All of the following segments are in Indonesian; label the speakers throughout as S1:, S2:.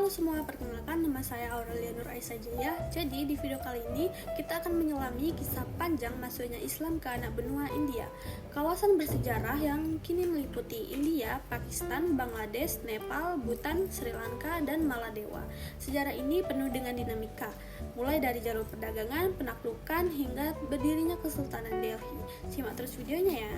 S1: Halo semua, perkenalkan nama saya Aurelia Nur Aisyah Jaya. Jadi di video kali ini kita akan menyelami kisah panjang masuknya Islam ke anak benua India. Kawasan bersejarah yang kini meliputi India, Pakistan, Bangladesh, Nepal, Bhutan, Sri Lanka, dan Maladewa. Sejarah ini penuh dengan dinamika, mulai dari jalur perdagangan, penaklukan, hingga berdirinya Kesultanan Delhi. Simak terus videonya ya.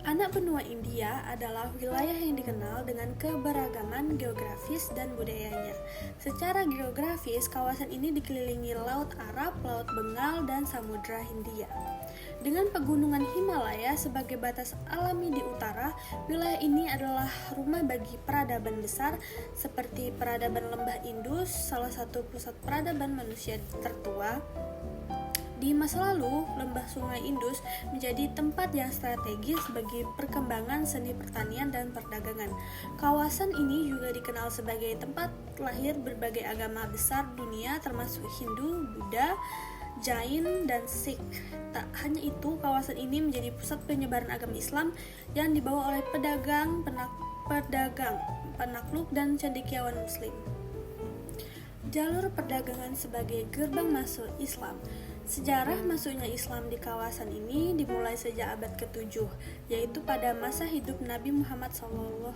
S1: Anak benua India adalah wilayah yang dikenal dengan keberagaman geografis dan budayanya. Secara geografis, kawasan ini dikelilingi Laut Arab, Laut Bengal, dan Samudra Hindia. Dengan pegunungan Himalaya sebagai batas alami di utara, wilayah ini adalah rumah bagi peradaban besar seperti peradaban Lembah Indus, salah satu pusat peradaban manusia tertua. Di masa lalu, lembah Sungai Indus menjadi tempat yang strategis bagi perkembangan seni pertanian dan perdagangan. Kawasan ini juga dikenal sebagai tempat lahir berbagai agama besar dunia termasuk Hindu, Buddha, Jain, dan Sikh. Tak hanya itu, kawasan ini menjadi pusat penyebaran agama Islam yang dibawa oleh pedagang, penakluk, dan cendekiawan Muslim. Jalur perdagangan sebagai gerbang masuk Islam. Sejarah masuknya Islam di kawasan ini dimulai sejak abad ke-7, yaitu pada masa hidup Nabi Muhammad SAW.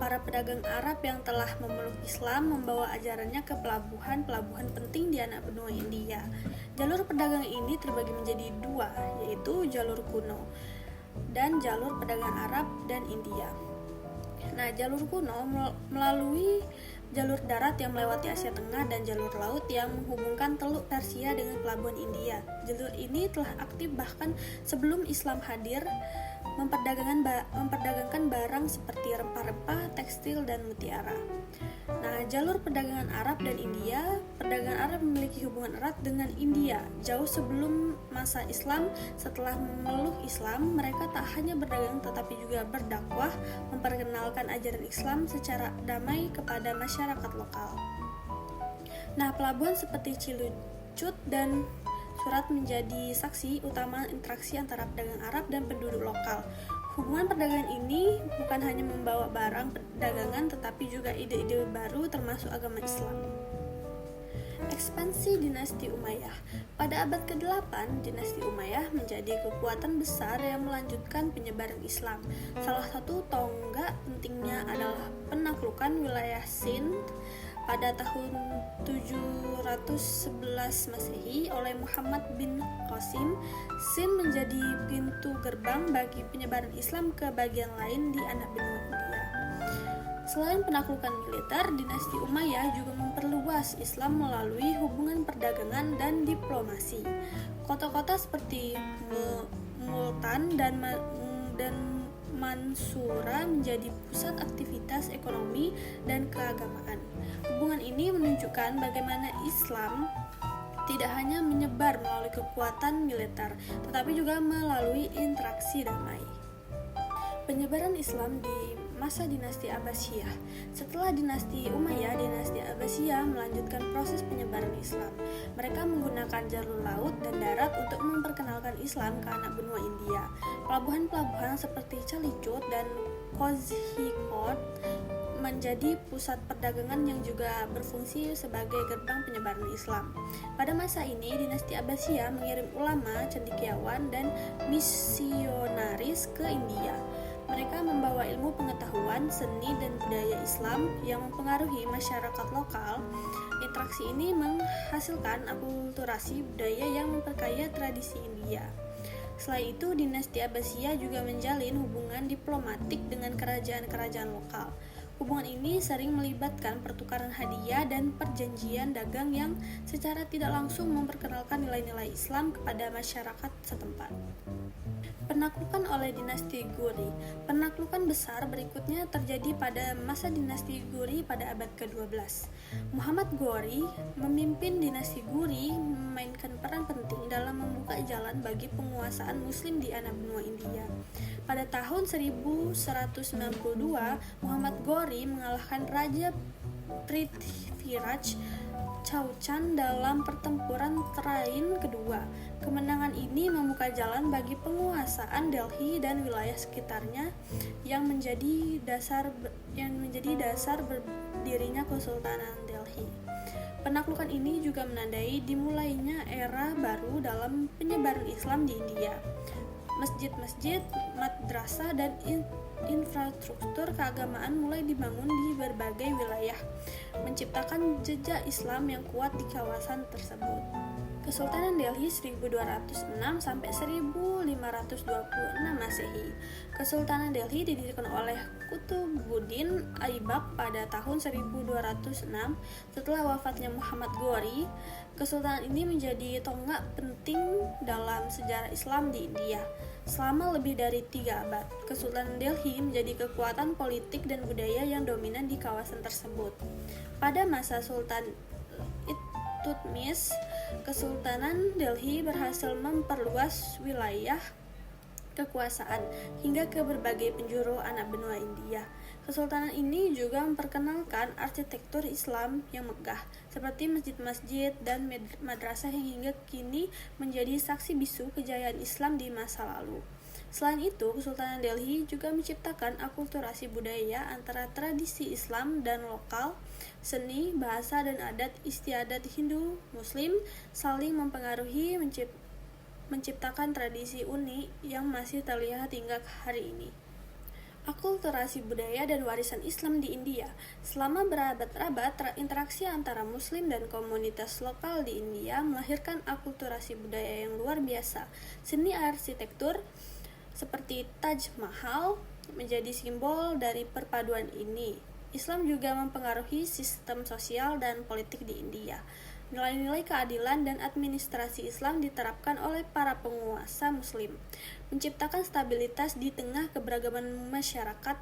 S1: Para pedagang Arab yang telah memeluk Islam membawa ajarannya ke pelabuhan-pelabuhan penting di anak benua India. Jalur perdagangan ini terbagi menjadi dua, yaitu jalur kuno dan jalur pedagang Arab dan India. Nah, jalur kuno melalui jalur darat yang melewati Asia Tengah dan jalur laut yang menghubungkan Teluk Persia dengan pelabuhan India. Jalur ini telah aktif bahkan sebelum Islam hadir, memperdagangkan barang seperti rempah-rempah, tekstil, dan mutiara. Nah, jalur perdagangan Arab dan India. Perdagangan Arab memiliki hubungan erat dengan India. Jauh sebelum masa Islam, setelah memeluk Islam, mereka tak hanya berdagang tetapi juga berdakwah, memperkenalkan ajaran Islam secara damai kepada masyarakat lokal. Nah, pelabuhan seperti Cilecut dan Surat menjadi saksi utama interaksi antara pedagang Arab dan penduduk lokal. Hubungan perdagangan ini bukan hanya membawa barang perdagangan tetapi juga ide-ide baru termasuk agama Islam. Ekspansi dinasti Umayyah. Pada abad ke-8, dinasti Umayyah menjadi kekuatan besar yang melanjutkan penyebaran Islam. Salah satu tonggak pentingnya adalah penaklukan wilayah Sind pada tahun 711 Masehi oleh Muhammad bin Qasim. Sind menjadi pintu gerbang bagi penyebaran Islam ke bagian lain di anak benua India. Selain penaklukan militer, dinasti Umayyah juga memperluas Islam melalui hubungan perdagangan dan diplomasi. Kota-kota seperti Multan dan Mansura menjadi pusat aktivitas ekonomi dan keagamaan. Hubungan ini menunjukkan bagaimana Islam tidak hanya menyebar melalui kekuatan militer, tetapi juga melalui interaksi damai. Penyebaran Islam di masa dinasti Abbasiyah. Setelah dinasti Umayyah, dinasti Abbasiyah melanjutkan proses penyebaran Islam. Mereka menggunakan jalur laut dan darat untuk memperkenalkan Islam ke anak benua India. Pelabuhan-pelabuhan seperti Calicut dan Kozhikode menjadi pusat perdagangan yang juga berfungsi sebagai gerbang penyebaran Islam. Pada masa ini, dinasti Abbasiyah mengirim ulama, cendekiawan, dan misionaris ke India. Mereka membawa ilmu pengetahuan, seni, dan budaya Islam yang mempengaruhi masyarakat lokal. Interaksi ini menghasilkan akulturasi budaya yang memperkaya tradisi India. Selain itu, dinasti Abbasiyah juga menjalin hubungan diplomatik dengan kerajaan-kerajaan lokal. Hubungan ini sering melibatkan pertukaran hadiah dan perjanjian dagang yang secara tidak langsung memperkenalkan nilai-nilai Islam kepada masyarakat setempat. Penaklukan oleh dinasti Ghuri. Penaklukan besar berikutnya terjadi pada masa dinasti Ghuri pada abad ke-12. Muhammad Ghori, memimpin dinasti Ghuri, memainkan peran penting dalam membuka jalan bagi penguasaan Muslim di anak benua India. Pada tahun 1192, Muhammad Ghori mengalahkan Raja Prithviraj Chauhan dalam pertempuran Train kedua. Kemenangan ini membuka jalan bagi penguasaan Delhi dan wilayah sekitarnya yang menjadi dasar berdirinya Kesultanan Delhi. Penaklukan ini juga menandai dimulainya era baru dalam penyebaran Islam di India. Masjid-masjid, madrasah, dan infrastruktur keagamaan mulai dibangun di berbagai wilayah, menciptakan jejak Islam yang kuat di kawasan tersebut. Kesultanan Delhi 1206 sampai 1526 Masehi. Kesultanan Delhi didirikan oleh Qutbuddin Aibak pada tahun 1206 setelah wafatnya Muhammad Ghori. Kesultanan ini menjadi tonggak penting dalam sejarah Islam di India. Selama lebih dari 3 abad, Kesultanan Delhi menjadi kekuatan politik dan budaya yang dominan di kawasan tersebut. Pada masa Sultan Iltutmish, Kesultanan Delhi berhasil memperluas wilayah kekuasaan hingga ke berbagai penjuru anak benua India. Kesultanan ini juga memperkenalkan arsitektur Islam yang megah, seperti masjid-masjid dan madrasah yang hingga kini menjadi saksi bisu kejayaan Islam di masa lalu. Selain itu, Kesultanan Delhi juga menciptakan akulturasi budaya antara tradisi Islam dan lokal, seni, bahasa, dan adat istiadat Hindu-Muslim saling mempengaruhi menciptakan tradisi unik yang masih terlihat hingga hari ini. Akulturasi budaya dan warisan Islam di India. Selama berabad-abad, interaksi antara Muslim dan komunitas lokal di India melahirkan akulturasi budaya yang luar biasa. Seni arsitektur seperti Taj Mahal menjadi simbol dari perpaduan ini. Islam juga mempengaruhi sistem sosial dan politik di India. Nilai-nilai keadilan dan administrasi Islam diterapkan oleh para penguasa Muslim, menciptakan stabilitas di tengah keberagaman masyarakat.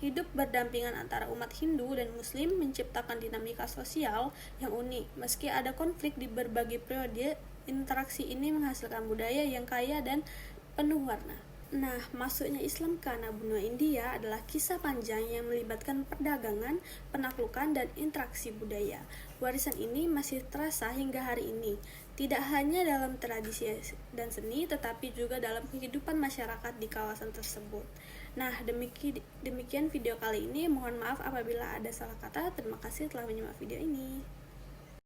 S1: Hidup berdampingan antara umat Hindu dan Muslim menciptakan dinamika sosial yang unik. Meski ada konflik di berbagai periode, interaksi ini menghasilkan budaya yang kaya dan penuh warna. Nah, masuknya Islam ke anak benua India adalah kisah panjang yang melibatkan perdagangan, penaklukan, dan interaksi budaya. Warisan ini masih terasa hingga hari ini, tidak hanya dalam tradisi dan seni, tetapi juga dalam kehidupan masyarakat di kawasan tersebut. Nah, demikian video kali ini. Mohon maaf apabila ada salah kata. Terima kasih telah menyimak video ini.